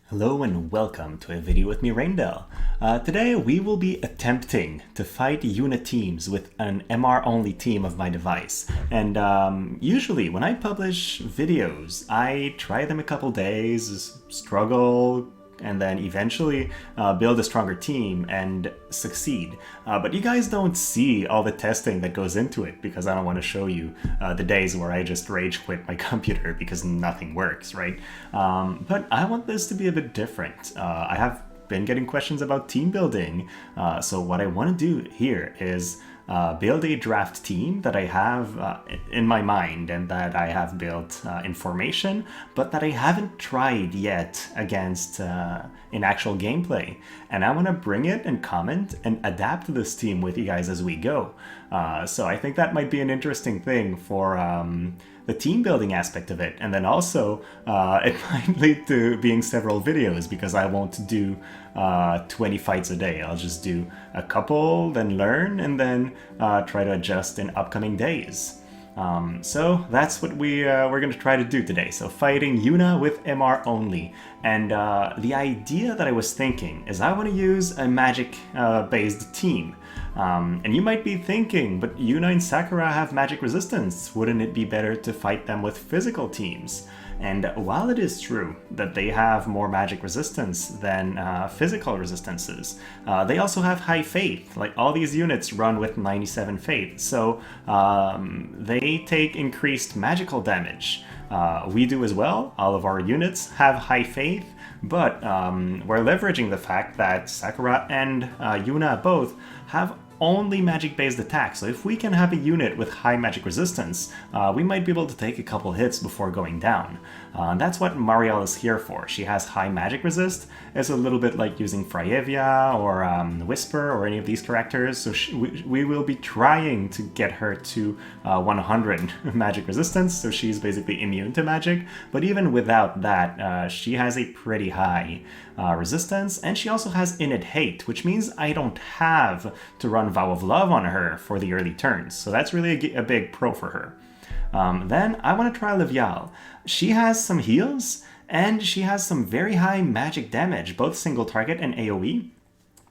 Hello and welcome to a video with me, Raindell. Today we will be attempting to fight Yuna teams with an MR-only team of my device. And usually when I publish videos, I try them a couple days, struggle, and then eventually build a stronger team and succeed. But you guys don't see all the testing that goes into it because I don't want to show you the days where I just rage quit my computer because nothing works, right? But I want this to be a bit different. I have been getting questions about team building, so what I want to do here is build a draft team that I have in my mind and that I have built in formation, but that I haven't tried yet against in actual gameplay. And I want to bring it and comment and adapt this team with you guys as we go. So I think that might be an interesting thing for the team building aspect of it. And then also it might lead to being several videos because I won't do 20 fights a day. I'll just do a couple, then learn, and then try to adjust in upcoming days. So that's what we're going to try to do today. So fighting Yuna with MR only. And the idea that I was thinking is I want to use a magic based team. And you might be thinking, but Yuna and Sakura have magic resistance. Wouldn't it be better to fight them with physical teams? And while it is true that they have more magic resistance than physical resistances, they also have high faith. Like all these units run with 97 faith, so they take increased magical damage. We do as well. All of our units have high faith, but we're leveraging the fact that Sakura and Yuna both have only magic-based attacks. So if we can have a unit with high magic resistance, we might be able to take a couple hits before going down. That's what Marielle is here for. She has high magic resist. It's a little bit like using Rairyuu or Whisper or any of these characters. So we will be trying to get her to 100 magic resistance, so she's basically immune to magic. But even without that, she has a pretty high resistance, and she also has innate hate, which means I don't have to run Vow of Love on her for the early turns. So that's really a big pro for her. Then I want to try Livial. She has some heals, and she has some very high magic damage, both single target and AoE.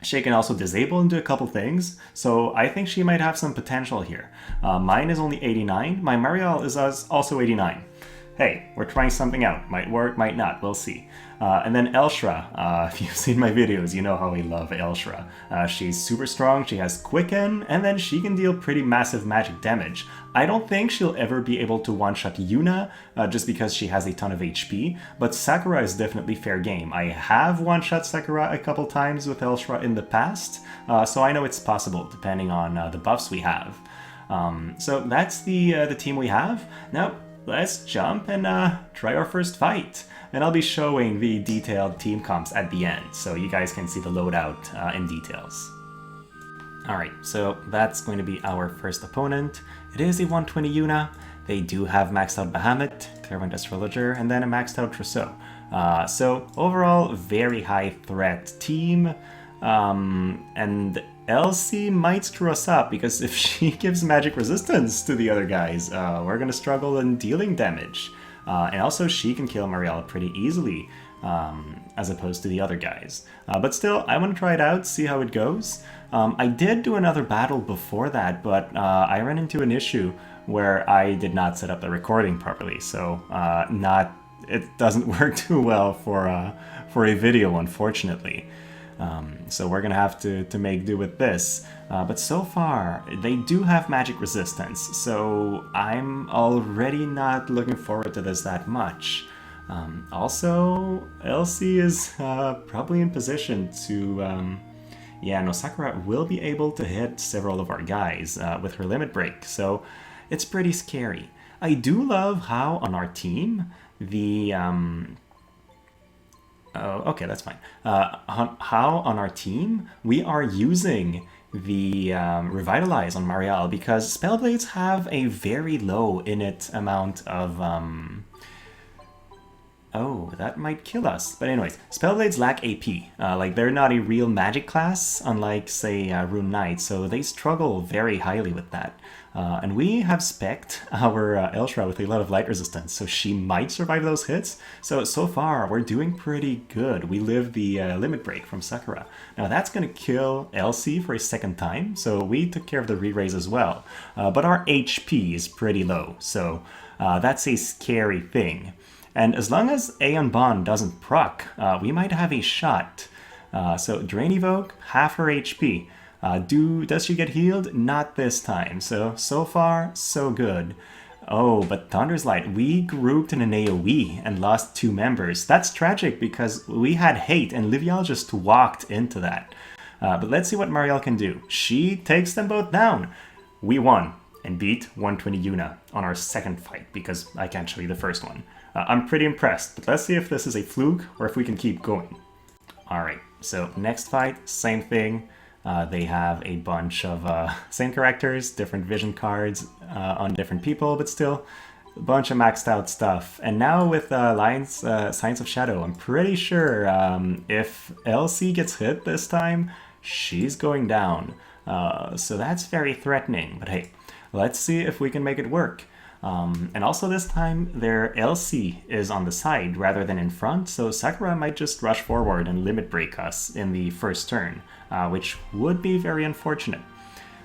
She can also disable and do a couple things, so I think she might have some potential here. Mine is only 89, my Marielle is also 89. Hey, we're trying something out. Might work, might not, we'll see. And then Elsirelle, if you've seen my videos, you know how I love Elsirelle. She's super strong, she has Quicken, and then she can deal pretty massive magic damage. I don't think she'll ever be able to one-shot Yuna, just because she has a ton of HP, but Sakura is definitely fair game. I have one-shot Sakura a couple times with Elsirelle in the past, so I know it's possible, depending on the buffs we have. So that's the team we have. Now, let's jump and try our first fight. And I'll be showing the detailed team comps at the end, so you guys can see the loadout in details. Alright, so that's going to be our first opponent. It is a 120 Yuna. They do have maxed out Bahamut, Clairvoyant Astrologer, and then a maxed out Trousseau. So overall, very high threat team. And Elsie might screw us up because if she gives magic resistance to the other guys, we're gonna struggle in dealing damage. And also she can kill Marielle pretty easily, as opposed to the other guys. But still, I want to try it out, see how it goes. I did do another battle before that, but I ran into an issue where I did not set up the recording properly, so it doesn't work too well for a video, unfortunately. So we're gonna have to make do with this. But so far, they do have magic resistance, so I'm already not looking forward to this that much. Also, Elsie is probably in position to... yeah, no, Sakura will be able to hit several of our guys with her limit break, so it's pretty scary. I do love how on our team, the... Oh, okay, that's fine. How on our team we are using the Revitalize on Marielle, because Spellblades have a very low innate amount of... Oh, that might kill us. But anyways, Spellblades lack AP. Like, they're not a real magic class, unlike, say, Rune Knight, so they struggle very highly with that. And we have spec'd our Elsirelle with a lot of light resistance, so she might survive those hits. So far, we're doing pretty good. We live the limit break from Sakura. Now that's going to kill Elsie for a second time, so we took care of the re-raise as well. But our HP is pretty low, so that's a scary thing. And as long as Aeon Bond doesn't proc, we might have a shot. So Drain Evoke, half her HP. Does she get healed? Not this time. So far, so good. Oh, but Thunder's Light, we grouped in an AoE and lost 2 members. That's tragic because we had Hate and Livial just walked into that. But let's see what Marielle can do. She takes them both down. We won and beat 120 Yuna on our second fight because I can't show you the first one. I'm pretty impressed, but let's see if this is a fluke or if we can keep going. Alright, so next fight, same thing. They have a bunch of same characters, different vision cards on different people, but still a bunch of maxed out stuff. And now with Science of Shadow, I'm pretty sure if Elsie gets hit this time, she's going down. So that's very threatening, but hey, let's see if we can make it work. And also this time, their Elsie is on the side rather than in front, so Sakura might just rush forward and limit break us in the first turn, which would be very unfortunate.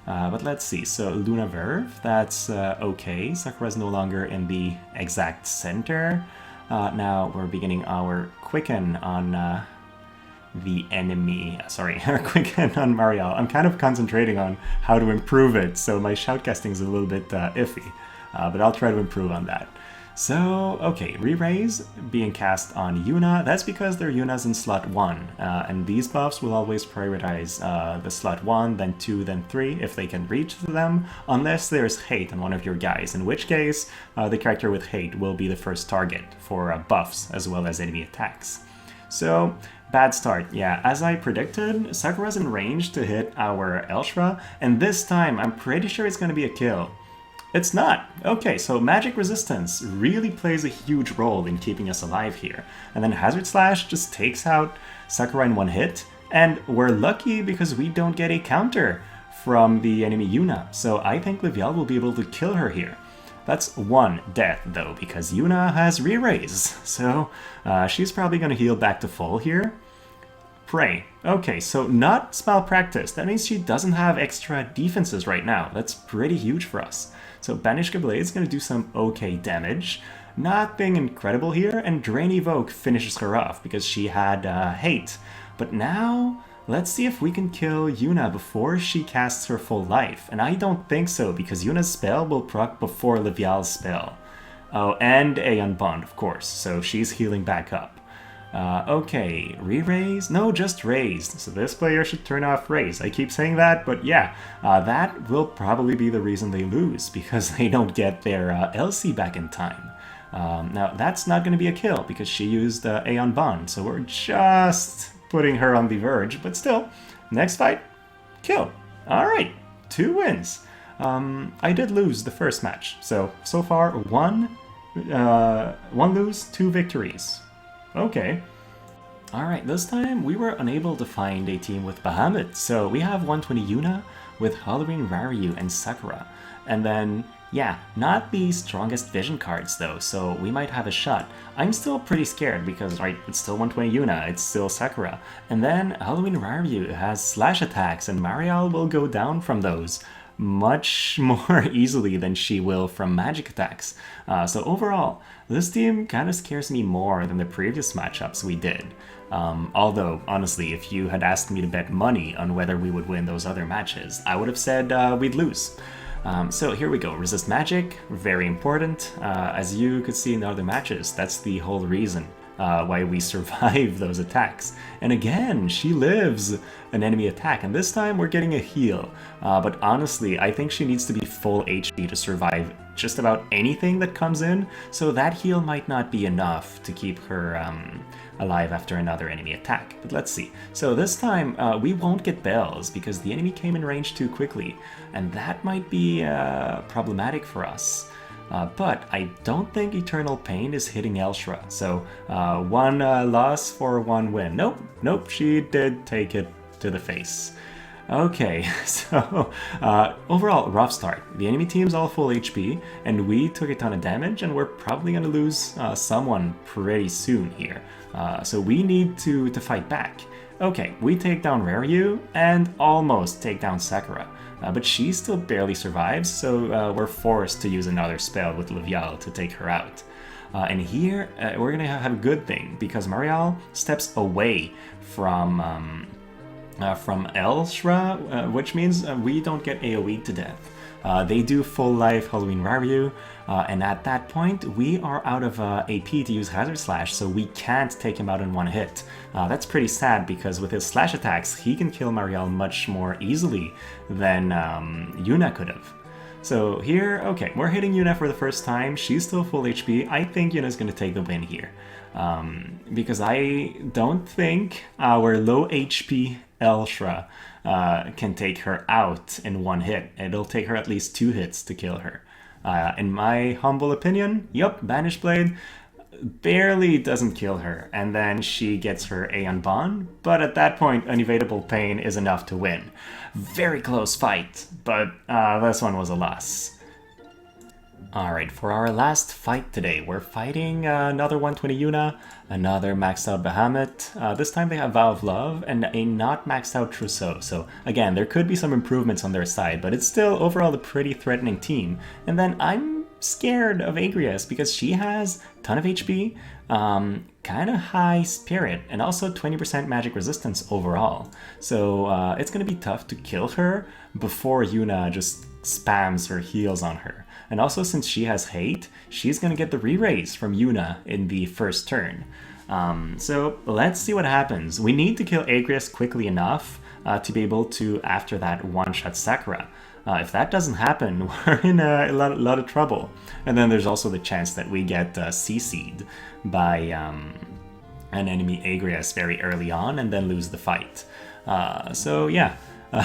But let's see, so Luna Verve, that's okay. Sakura's no longer in the exact center. Now we're beginning our Quicken on the enemy. Sorry, our Quicken on Marielle. I'm kind of concentrating on how to improve it, so my shoutcasting is a little bit iffy. But I'll try to improve on that. So, okay, Re-Raise being cast on Yuna. That's because their Yuna's in slot 1. And these buffs will always prioritize the slot 1, then 2, then 3, if they can reach them, unless there's Hate on one of your guys, in which case the character with Hate will be the first target for buffs as well as enemy attacks. So, bad start. Yeah, as I predicted, Sakura's in range to hit our Elsirelle, and this time I'm pretty sure it's going to be a kill. It's not. Okay, so magic resistance really plays a huge role in keeping us alive here. And then Hazard Slash just takes out Sakura in one hit, and we're lucky because we don't get a counter from the enemy Yuna. So I think Livial will be able to kill her here. That's 1 death though, because Yuna has Re-Raise. So she's probably going to heal back to full here. Pray. Okay, so not spell practice. That means she doesn't have extra defenses right now. That's pretty huge for us. So Banish Blade is going to do some okay damage. Nothing incredible here, and Drain Evoke finishes her off because she had Hate. But now, let's see if we can kill Yuna before she casts her full life. And I don't think so, because Yuna's spell will proc before Livial's spell. Oh, and Aeon Bond, of course, so she's healing back up. Okay, re-raise? No, just raised. So this player should turn off raise. I keep saying that, but yeah, that will probably be the reason they lose, because they don't get their Elsie back in time. Now, that's not going to be a kill, because she used Aeon Bond, so we're just putting her on the verge, but still, next fight, kill. Alright, 2 wins. I did lose the first match, so far, 1 lose, 2 victories. Okay. Alright, this time we were unable to find a team with Bahamut, so we have 120 Yuna with Halloween Rairyuu and Sakura. And then, yeah, not the strongest vision cards though, so we might have a shot. I'm still pretty scared because, right, it's still 120 Yuna, it's still Sakura. And then Halloween Rairyuu has slash attacks and Marielle will go down from those much more easily than she will from magic attacks. So overall, this team kind of scares me more than the previous matchups we did. Although, honestly, if you had asked me to bet money on whether we would win those other matches, I would have said we'd lose. So here we go, resist magic, very important. As you could see in the other matches, that's the whole reason why we survive those attacks. And again, she lives an enemy attack, and this time we're getting a heal. But honestly, I think she needs to be full HP to survive just about anything that comes in, so that heal might not be enough to keep her alive after another enemy attack. But let's see. So this time, we won't get bells because the enemy came in range too quickly, and that might be problematic for us. But I don't think Eternal Pain is hitting Elsirelle, so 1 loss for 1 win. Nope, she did take it to the face. Okay, so overall, rough start. The enemy team's all full HP, and we took a ton of damage, and we're probably gonna lose someone pretty soon here. So we need to fight back. Okay, we take down Rairyuu and almost take down Sakura, but she still barely survives, so we're forced to use another spell with Livial to take her out. And here, we're gonna have a good thing, because Marial steps away from Elsirelle, which means we don't get AoE'd to death. They do full life Halloween Rairyuu, and at that point we are out of AP to use Hazard Slash, so we can't take him out in one hit. That's pretty sad, because with his slash attacks he can kill Mariel much more easily than Yuna could have. So here, okay, we're hitting Yuna for the first time. She's still full HP. I think Yuna's going to take the win here. Because I don't think our low HP Elsirelle can take her out in one hit. It'll take her at least 2 hits to kill her. In my humble opinion, yup, Banish Blade barely doesn't kill her, and then she gets her Aeon Bond, but at that point, Unevadable Pain is enough to win. Very close fight, but this one was a loss. Alright, for our last fight today, we're fighting another 120 Yuna, another maxed out Bahamut. This time they have Vow of Love and a not maxed out Trousseau. So again, there could be some improvements on their side, but it's still overall a pretty threatening team. And then I'm scared of Agrias because she has a ton of HP, kind of high spirit, and also 20% magic resistance overall. So it's going to be tough to kill her before Yuna just spams her heals on her. And also, since she has hate, she's going to get the re-raise from Yuna in the first turn. So let's see what happens. We need to kill Agrias quickly enough to be able to, after that, one-shot Sakura. If that doesn't happen, we're in a lot of trouble. And then there's also the chance that we get CC'd by an enemy Agrias very early on and then lose the fight. So yeah.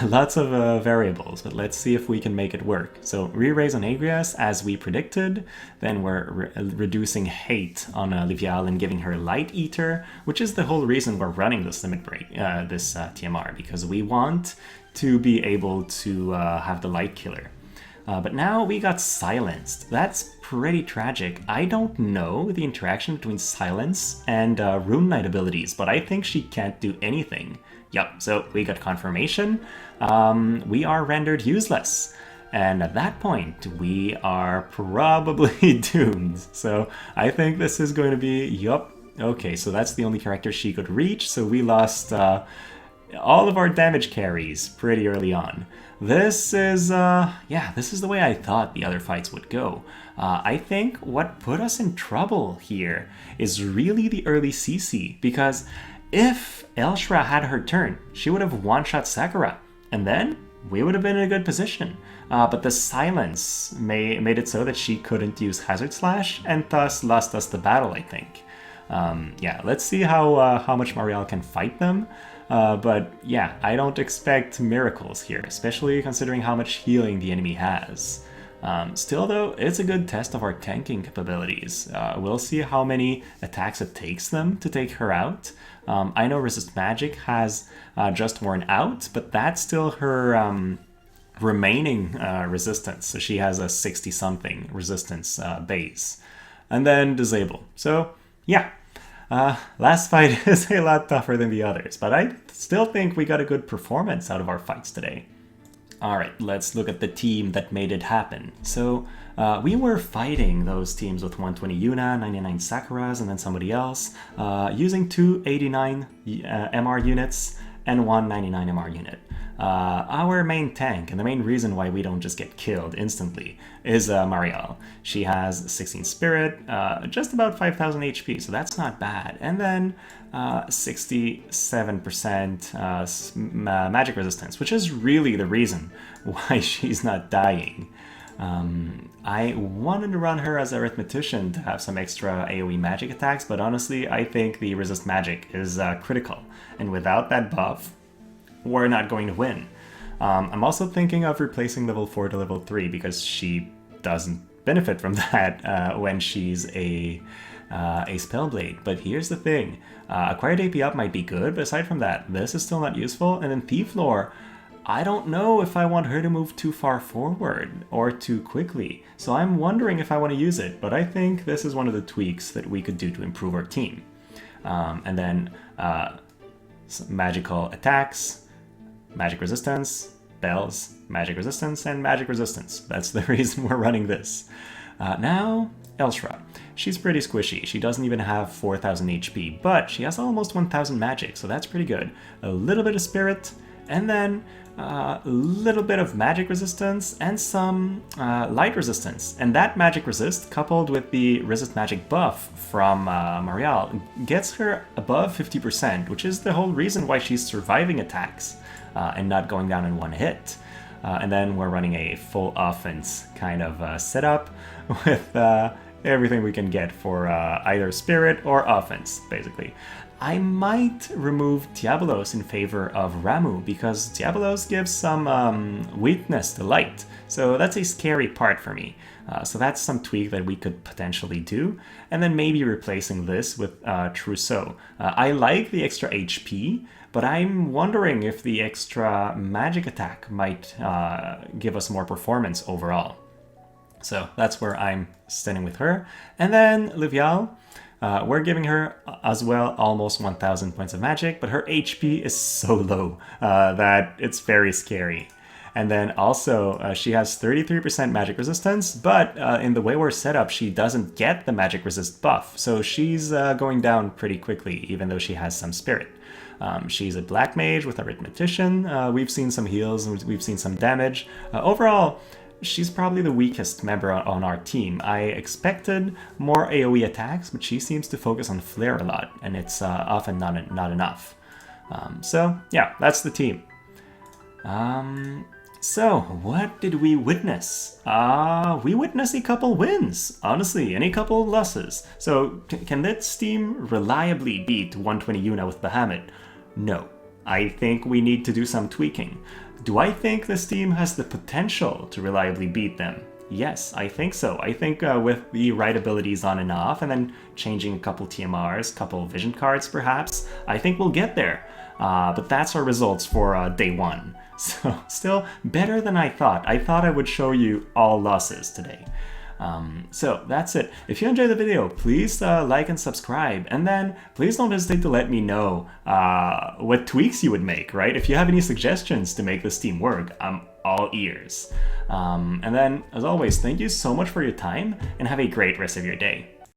Lots of variables, but let's see if we can make it work. So re-raise on Agrias as we predicted, then we're reducing hate on Livial and giving her Light Eater, which is the whole reason we're running this limit break, this TMR, because we want to be able to have the Light Killer. But now we got silenced. That's pretty tragic. I don't know the interaction between silence and Rune Knight abilities, but I think she can't do anything. Yep, so we got confirmation. We are rendered useless. And at that point, we are probably doomed. So I think this is going to be, yup. Okay, so that's the only character she could reach. So we lost all of our damage carries pretty early on. This is, yeah, this is the way I thought the other fights would go. I think what put us in trouble here is really the early CC, because if Elsirelle had her turn, she would have one-shot Sakura, and then we would have been in a good position. But the silence made it so that she couldn't use Hazard Slash, and thus lost us the battle, I think. Yeah, let's see how much Mariel can fight them. But yeah, I don't expect miracles here, especially considering how much healing the enemy has. Still though, it's a good test of our tanking capabilities. We'll see how many attacks it takes them to take her out. I know Resist Magic has just worn out, but that's still her remaining resistance. So she has a 60-something resistance base. And then Disable. So yeah, last fight is a lot tougher than the others, but I still think we got a good performance out of our fights today. Alright, let's look at the team that made it happen. So, we were fighting those teams with 120 Yuna, 99 Sakuras, and then somebody else, using 2 89 MR units and 1 99 MR unit. Our main tank, and the main reason why we don't just get killed instantly, is Mariel. She has 16 Spirit, just about 5,000 HP, so that's not bad. And then 67% magic resistance, which is really the reason why she's not dying. I wanted to run her as Arithmetician to have some extra AoE magic attacks, but honestly, I think the resist magic is critical, and without that buff, we're not going to win. I'm also thinking of replacing level 4 to level 3 because she doesn't benefit from that when she's a Spellblade. But here's the thing, Acquired AP up might be good, but aside from that, this is still not useful. And then Thief Lore, I don't know if I want her to move too far forward or too quickly. So I'm wondering if I want to use it, but I think this is one of the tweaks that we could do to improve our team. And then some magical attacks, magic resistance, bells, magic resistance, and magic resistance. That's the reason we're running this. Now, Elsirelle. She's pretty squishy. She doesn't even have 4,000 HP, but she has almost 1,000 magic, so that's pretty good. A little bit of spirit, and then a little bit of magic resistance and some light resistance. And that magic resist, coupled with the resist magic buff from Marielle, gets her above 50%, which is the whole reason why she's surviving attacks and not going down in one hit. And then we're running a full offense kind of setup with everything we can get for either spirit or offense, basically. I might remove Diabolos in favor of Rairyuu because Diabolos gives some weakness to light, so that's a scary part for me. So that's some tweak that we could potentially do, and then maybe replacing this with Trousseau. I like the extra HP, but I'm wondering if the extra magic attack might give us more performance overall. So that's where I'm standing with her. And then Livial, we're giving her as well almost 1,000 points of magic, but her HP is so low that it's very scary. And then also she has 33% magic resistance, but in the way we're set up, she doesn't get the magic resist buff. So she's going down pretty quickly, even though she has some spirit. She's a black mage with arithmetician. We've seen some heals, and we've seen some damage. Overall, she's probably the weakest member on our team. I expected more AoE attacks, but she seems to focus on flare a lot, and it's often not enough. So yeah, that's the team. So what did we witness? We witnessed a couple wins, honestly, and a couple losses. So can this team reliably beat 120 Yuna with Bahamut? No. I think we need to do some tweaking. Do I think this team has the potential to reliably beat them? Yes, I think so. I think with the right abilities on and off, and then changing a couple TMRs, couple vision cards perhaps, I think we'll get there. But that's our results for day one. So still better than I thought. I thought I would show you all losses today. So that's it. If you enjoyed the video, please like and subscribe, and then please don't hesitate to let me know what tweaks you would make, right? If you have any suggestions to make this team work, I'm all ears. And then, as always, thank you so much for your time, and have a great rest of your day.